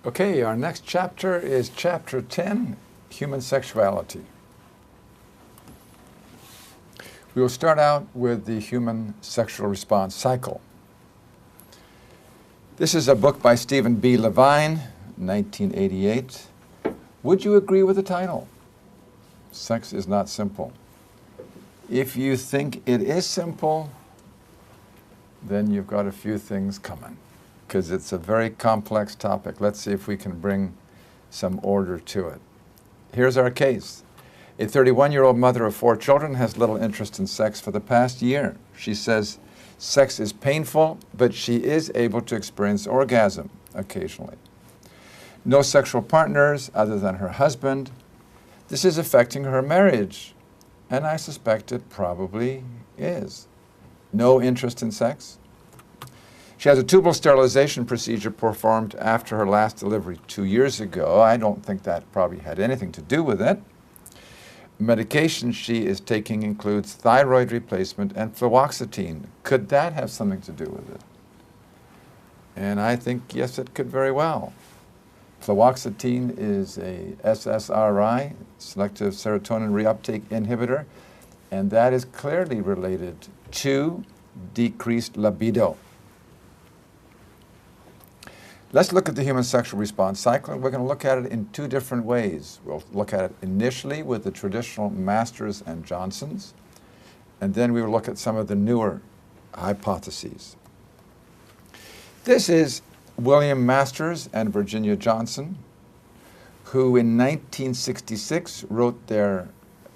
Okay, our next chapter is Chapter 10, Human Sexuality. We will start out with the human sexual response cycle. This is a book by Stephen B. Levine, 1988. Would you agree with the title? Sex is not simple. If you think it is simple, then you've got a few things coming, because it's a very complex topic. Let's see if we can bring some order to it. Here's our case. A 31-year-old mother of 4 children has little interest in sex for the past year. She says sex is painful, but she is able to experience orgasm occasionally. No sexual partners other than her husband. This is affecting her marriage, and I suspect it probably is. No interest in sex. She has a tubal sterilization procedure performed after her last delivery 2 years ago. I don't think that probably had anything to do with it. Medication she is taking includes thyroid replacement and fluoxetine. Could that have something to do with it? And I think, yes, it could very well. Fluoxetine is a SSRI, selective serotonin reuptake inhibitor, and that is clearly related to decreased libido. Let's look at the human sexual response cycle, and we're going to look at it in 2 different ways. We'll look at it initially with the traditional Masters and Johnsons, and then we will look at some of the newer hypotheses. This is William Masters and Virginia Johnson, who in 1966 wrote their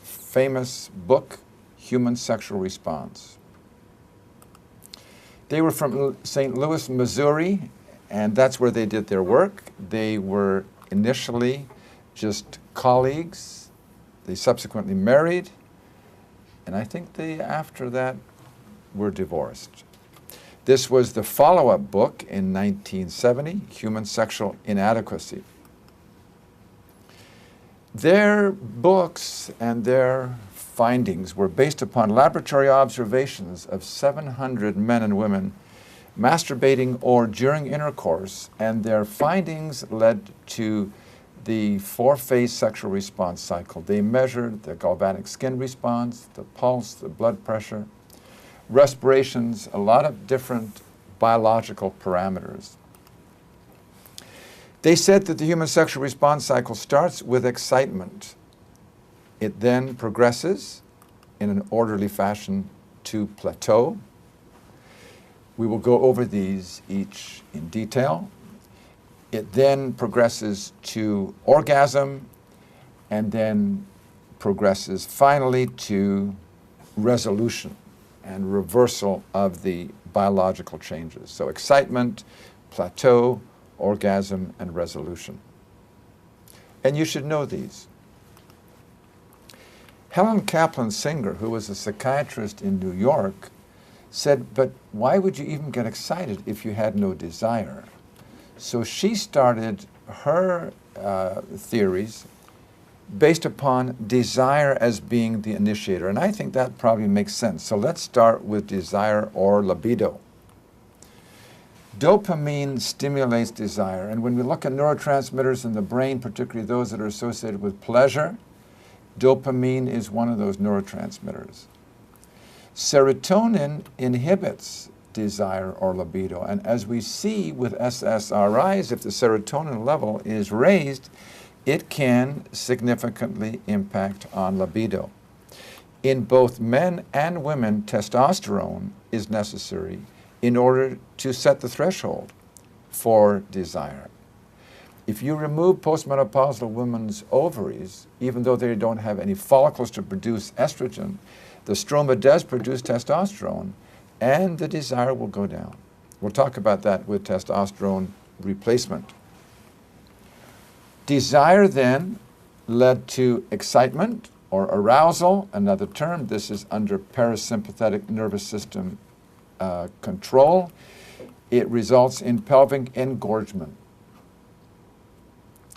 famous book, Human Sexual Response. They were from St. Louis, Missouri, and that's where they did their work. They were initially just colleagues. They subsequently married, and I think they, after that, were divorced. This was the follow-up book in 1970, Human Sexual Inadequacy. Their books and their findings were based upon laboratory observations of 700 men and women masturbating or during intercourse, and their findings led to the 4-phase sexual response cycle. They measured the galvanic skin response, the pulse, the blood pressure, respirations, a lot of different biological parameters. They said that the human sexual response cycle starts with excitement. It then progresses in an orderly fashion to plateau. We will go over these each in detail. It then progresses to orgasm, and then progresses finally to resolution and reversal of the biological changes. So excitement, plateau, orgasm, and resolution. And you should know these. Helen Kaplan Singer, who was a psychiatrist in New York, said, but why would you even get excited if you had no desire? So she started her theories based upon desire as being the initiator, and I think that probably makes sense. So let's start with desire or libido. Dopamine stimulates desire, and when we look at neurotransmitters in the brain, particularly those that are associated with pleasure, dopamine is one of those neurotransmitters. Serotonin inhibits desire or libido, and as we see with SSRIs, if the serotonin level is raised, it can significantly impact on libido. In both men and women, testosterone is necessary in order to set the threshold for desire. If you remove postmenopausal women's ovaries, even though they don't have any follicles to produce estrogen, the stroma does produce testosterone, and the desire will go down. We'll talk about that with testosterone replacement. Desire then led to excitement or arousal, another term. This is under parasympathetic nervous system control. It results in pelvic engorgement.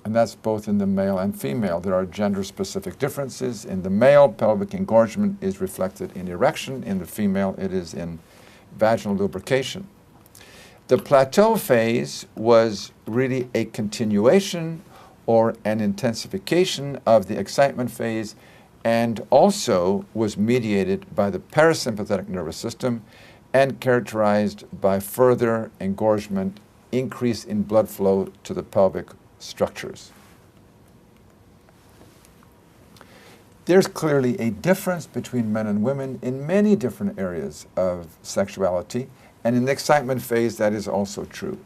And that's both in the male and female. There are gender-specific differences. In the male, pelvic engorgement is reflected in erection. In the female, it is in vaginal lubrication. The plateau phase was really a continuation or an intensification of the excitement phase, and also was mediated by the parasympathetic nervous system and characterized by further engorgement, increase in blood flow to the pelvic structures. There's clearly a difference between men and women in many different areas of sexuality, and in the excitement phase that is also true.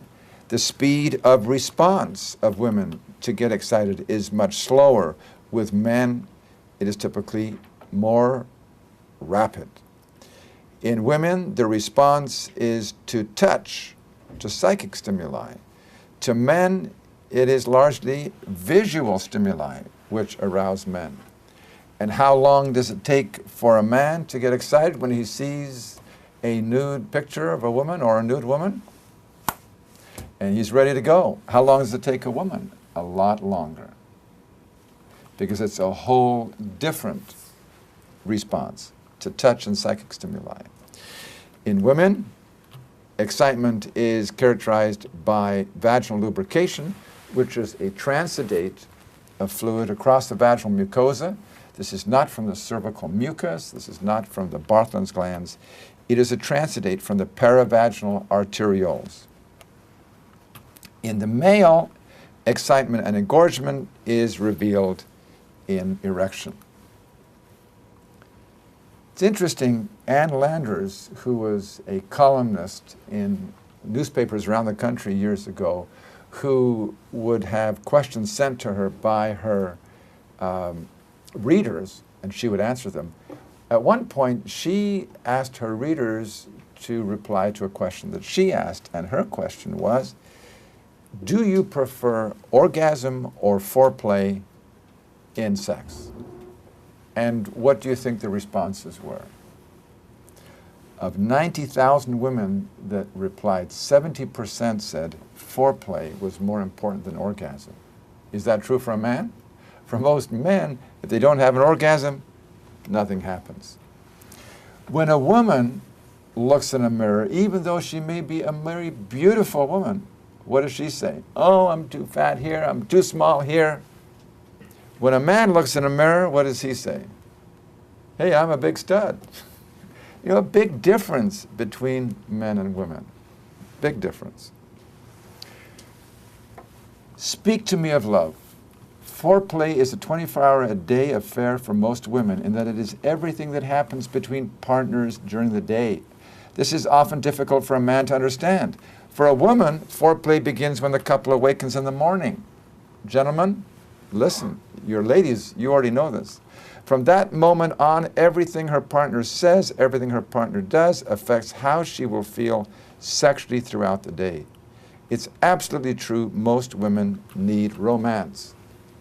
The speed of response of women to get excited is much slower. With men, it is typically more rapid. In women, the response is to touch, to psychic stimuli. To men, it is largely visual stimuli which arouse men. And how long does it take for a man to get excited when he sees a nude picture of a woman or a nude woman? And he's ready to go. How long does it take a woman? A lot longer. Because it's a whole different response to touch and psychic stimuli. In women, excitement is characterized by vaginal lubrication, which is a transidate of fluid across the vaginal mucosa. This is not from the cervical mucus. This is not from the Bartholin's glands. It is a transidate from the paravaginal arterioles. In the male, excitement and engorgement is revealed in erection. It's interesting, Ann Landers, who was a columnist in newspapers around the country years ago, who would have questions sent to her by her readers, and she would answer them. At one point, she asked her readers to reply to a question that she asked, and her question was, do you prefer orgasm or foreplay in sex? And what do you think the responses were? Of 90,000 women that replied, 70% said foreplay was more important than orgasm. Is that true for a man? For most men, if they don't have an orgasm, nothing happens. When a woman looks in a mirror, even though she may be a very beautiful woman, what does she say? Oh, I'm too fat here, I'm too small here. When a man looks in a mirror, what does he say? Hey, I'm a big stud. You know, a big difference between men and women. Big difference. Speak to me of love. Foreplay is a 24-hour-a-day affair for most women in that it is everything that happens between partners during the day. This is often difficult for a man to understand. For a woman, foreplay begins when the couple awakens in the morning. Gentlemen, listen, your ladies, you already know this. From that moment on, everything her partner says, everything her partner does affects how she will feel sexually throughout the day. It's absolutely true, most women need romance.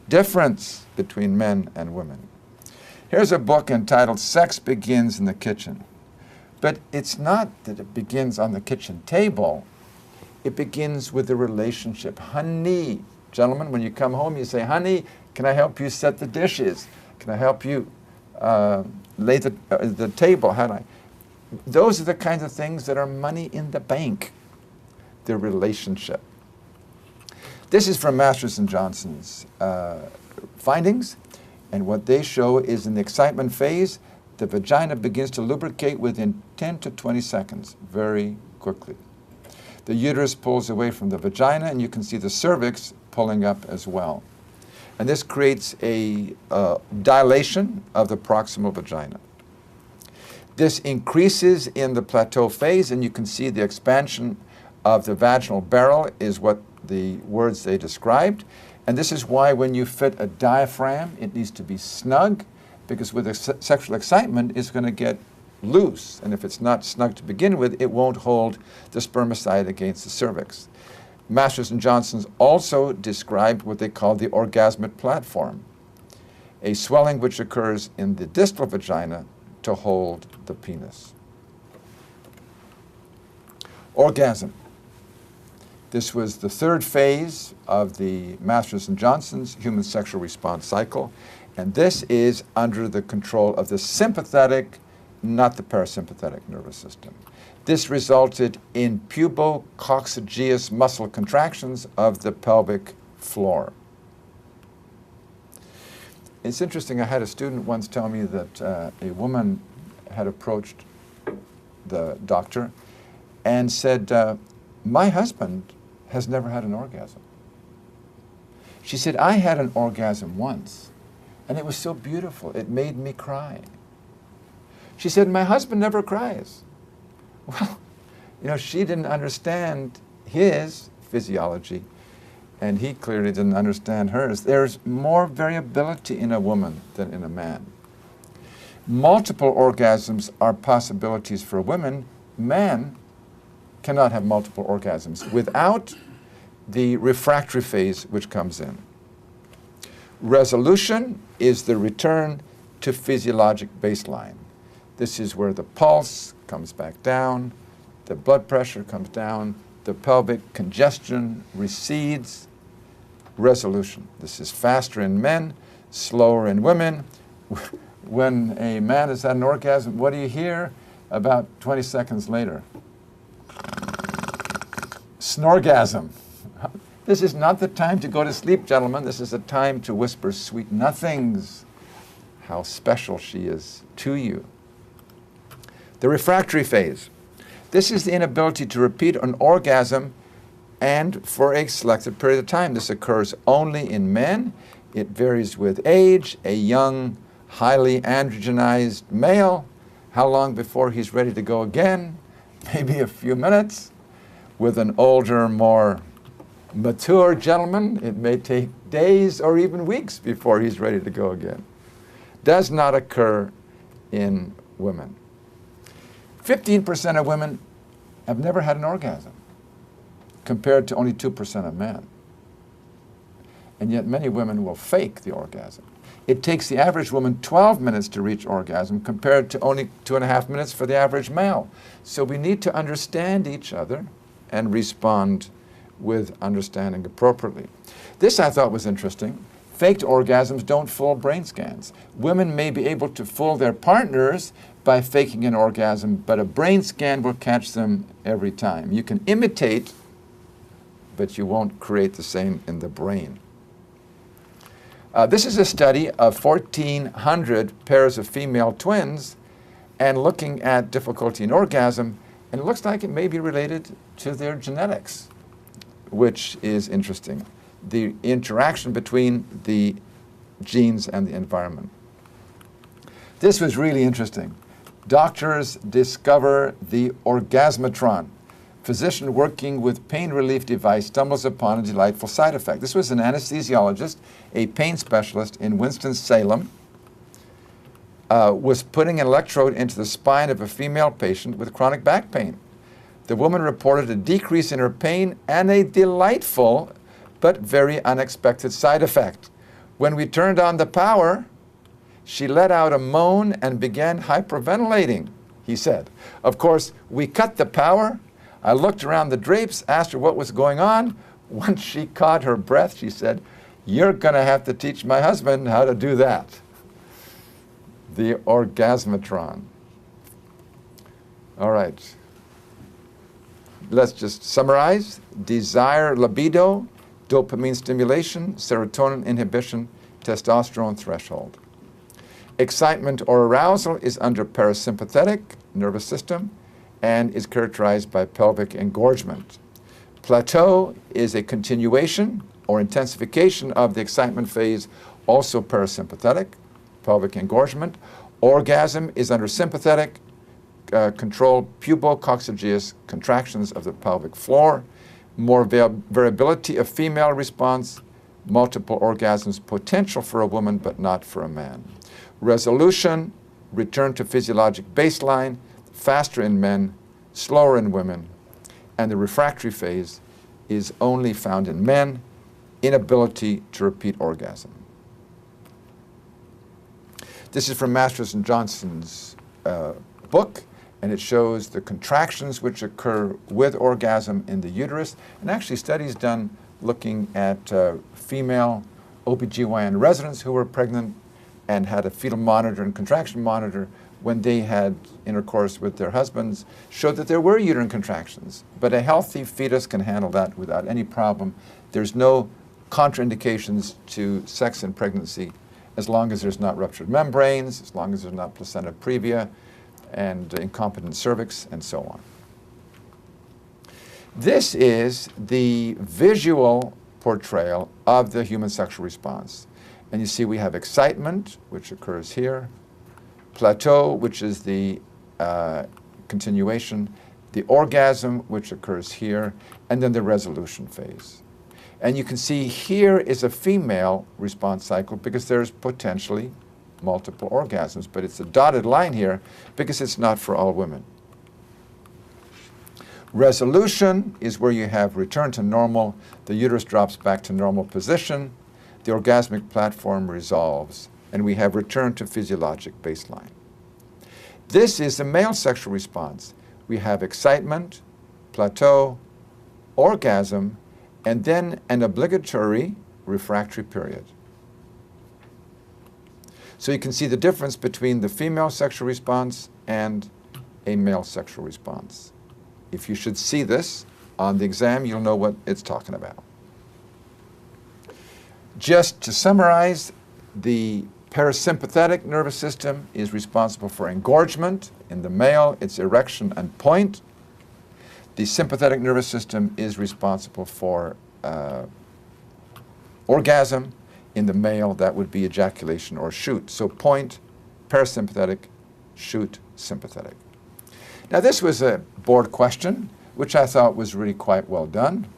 Difference between men and women. Here's a book entitled Sex Begins in the Kitchen. But it's not that it begins on the kitchen table. It begins with the relationship. Honey, gentlemen, when you come home, you say, honey, can I help you set the dishes? Can I help you lay the table? Those are the kinds of things that are money in the bank, the relationship. This is from Masters and Johnson's findings, and what they show is in the excitement phase, the vagina begins to lubricate within 10 to 20 seconds, very quickly. The uterus pulls away from the vagina, and you can see the cervix pulling up as well. And this creates a dilation of the proximal vagina. This increases in the plateau phase, and you can see the expansion of the vaginal barrel is what the words they described. And this is why when you fit a diaphragm, it needs to be snug, because with sexual excitement, it's going to get loose. And if it's not snug to begin with, it won't hold the spermicide against the cervix. Masters and Johnson's also described what they call the orgasmic platform, a swelling which occurs in the distal vagina to hold the penis. Orgasm. This was the third phase of the Masters and Johnson's human sexual response cycle, and this is under the control of the sympathetic not the parasympathetic nervous system. This resulted in pubococcygeus muscle contractions of the pelvic floor. It's interesting, I had a student once tell me that a woman had approached the doctor and said, my husband has never had an orgasm. She said, I had an orgasm once, and it was so beautiful, it made me cry. She said, my husband never cries. Well, you know, she didn't understand his physiology, and he clearly didn't understand hers. There's more variability in a woman than in a man. Multiple orgasms are possibilities for women. Men cannot have multiple orgasms without the refractory phase which comes in. Resolution is the return to physiologic baseline. This is where the pulse comes back down, the blood pressure comes down, the pelvic congestion recedes. Resolution. This is faster in men, slower in women. When a man has had an orgasm, what do you hear? About 20 seconds later. Snorgasm. This is not the time to go to sleep, gentlemen. This is a time to whisper sweet nothings. How special she is to you. The refractory phase. This is the inability to repeat an orgasm and for a selected period of time. This occurs only in men. It varies with age. A young, highly androgenized male, how long before he's ready to go again? Maybe a few minutes. With an older, more mature gentleman, it may take days or even weeks before he's ready to go again. Does not occur in women. 15% of women have never had an orgasm, compared to only 2% of men. And yet many women will fake the orgasm. It takes the average woman 12 minutes to reach orgasm, compared to only 2.5 minutes for the average male. So we need to understand each other and respond with understanding appropriately. This I thought was interesting. Faked orgasms don't fool brain scans. Women may be able to fool their partners by faking an orgasm, but a brain scan will catch them every time. You can imitate, but you won't create the same in the brain. This is a study of 1,400 pairs of female twins and looking at difficulty in orgasm, and it looks like it may be related to their genetics, which is interesting. The interaction between the genes and the environment. This was really interesting. Doctors discover the orgasmatron. Physician working with pain relief device stumbles upon a delightful side effect. This was an anesthesiologist, a pain specialist in Winston-Salem, was putting an electrode into the spine of a female patient with chronic back pain. The woman reported a decrease in her pain and a delightful but very unexpected side effect. When we turned on the power, she let out a moan and began hyperventilating, he said. Of course, we cut the power. I looked around the drapes, asked her what was going on. Once she caught her breath, she said, "You're going to have to teach my husband how to do that." The orgasmatron. All right. Let's just summarize. Desire, libido, dopamine stimulation, serotonin inhibition, testosterone threshold. Excitement or arousal is under parasympathetic nervous system and is characterized by pelvic engorgement. Plateau is a continuation or intensification of the excitement phase, also parasympathetic, pelvic engorgement. Orgasm is under sympathetic, controlled pubococcygeus contractions of the pelvic floor. More variability of female response, multiple orgasms potential for a woman but not for a man. Resolution, return to physiologic baseline, faster in men, slower in women, and the refractory phase is only found in men, inability to repeat orgasm. This is from Masters and Johnson's book, and it shows the contractions which occur with orgasm in the uterus, and actually studies done looking at female OBGYN residents who were pregnant and had a fetal monitor and contraction monitor when they had intercourse with their husbands showed that there were uterine contractions. But a healthy fetus can handle that without any problem. There's no contraindications to sex in pregnancy as long as there's not ruptured membranes, as long as there's not placenta previa and incompetent cervix, and so on. This is the visual portrayal of the human sexual response. And you see we have excitement, which occurs here, plateau, which is the continuation, the orgasm, which occurs here, and then the resolution phase. And you can see here is a female response cycle because there's potentially multiple orgasms, but it's a dotted line here because it's not for all women. Resolution is where you have return to normal, the uterus drops back to normal position, the orgasmic platform resolves, and we have return to physiologic baseline. This is the male sexual response. We have excitement, plateau, orgasm, and then an obligatory refractory period. So you can see the difference between the female sexual response and a male sexual response. If you should see this on the exam, you'll know what it's talking about. Just to summarize, the parasympathetic nervous system is responsible for engorgement. In the male, it's erection and point. The sympathetic nervous system is responsible for orgasm. In the male, that would be ejaculation or shoot. So point, parasympathetic, shoot, sympathetic. Now this was a board question, which I thought was really quite well done.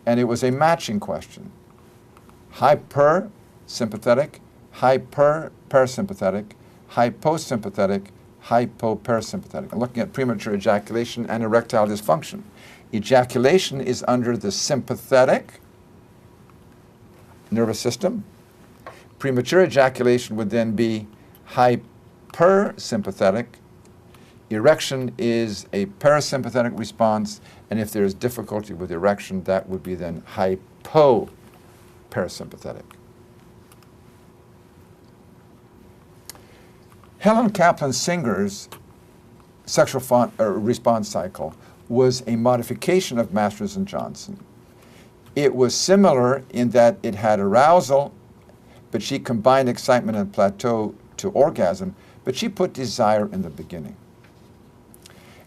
And it was a matching question. Hypersympathetic, hyperparasympathetic, hyposympathetic, hypoparasympathetic. I'm looking at premature ejaculation and erectile dysfunction. Ejaculation is under the sympathetic nervous system. Premature ejaculation would then be hypersympathetic. Erection is a parasympathetic response, and if there is difficulty with erection, that would be then hypoparasympathetic. Helen Kaplan Singer's sexual response cycle was a modification of Masters and Johnson. It was similar in that it had arousal, but she combined excitement and plateau to orgasm, but she put desire in the beginning.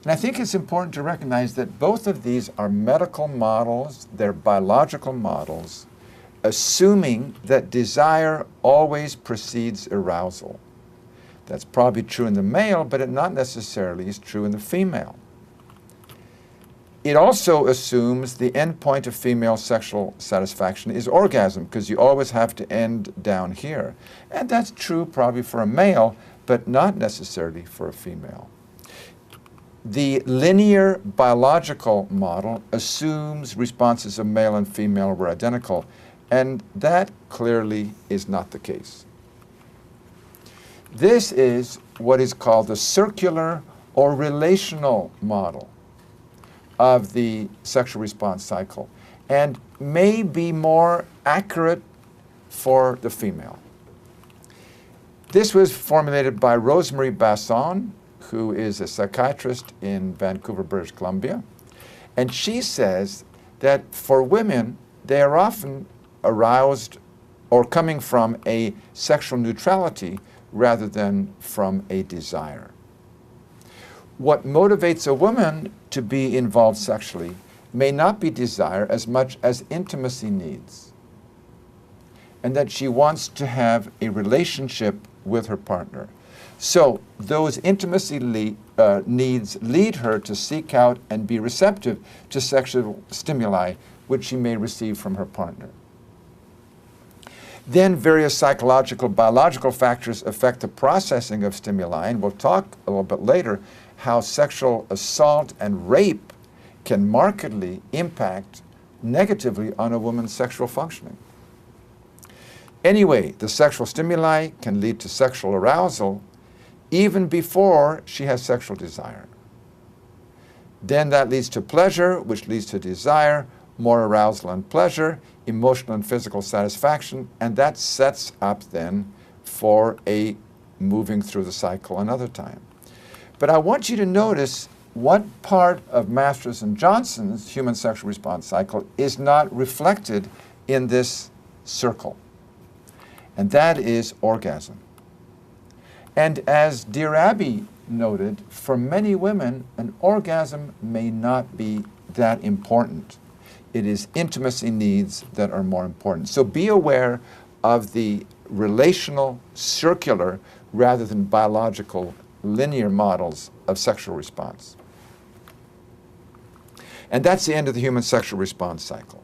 And I think it's important to recognize that both of these are medical models, they're biological models, assuming that desire always precedes arousal. That's probably true in the male, but it not necessarily is true in the female. It also assumes the end point of female sexual satisfaction is orgasm, because you always have to end down here. And that's true probably for a male, but not necessarily for a female. The linear biological model assumes responses of male and female were identical, and that clearly is not the case. This is what is called the circular or relational model of the sexual response cycle, and may be more accurate for the female. This was formulated by Rosemary Basson, who is a psychiatrist in Vancouver, British Columbia, and she says that for women, they are often aroused or coming from a sexual neutrality rather than from a desire. What motivates a woman to be involved sexually may not be desire as much as intimacy needs, and that she wants to have a relationship with her partner. So those intimacy needs lead her to seek out and be receptive to sexual stimuli which she may receive from her partner. Then various psychological, biological factors affect the processing of stimuli, and we'll talk a little bit later how sexual assault and rape can markedly impact negatively on a woman's sexual functioning. Anyway, the sexual stimuli can lead to sexual arousal even before she has sexual desire. Then that leads to pleasure, which leads to desire, more arousal and pleasure, emotional and physical satisfaction, and that sets up then for a moving through the cycle another time. But I want you to notice what part of Masters and Johnson's human sexual response cycle is not reflected in this circle. And that is orgasm. And as Dear Abby noted, for many women, an orgasm may not be that important. It is intimacy needs that are more important. So be aware of the relational, circular, rather than biological, linear models of sexual response. And that's the end of the human sexual response cycle.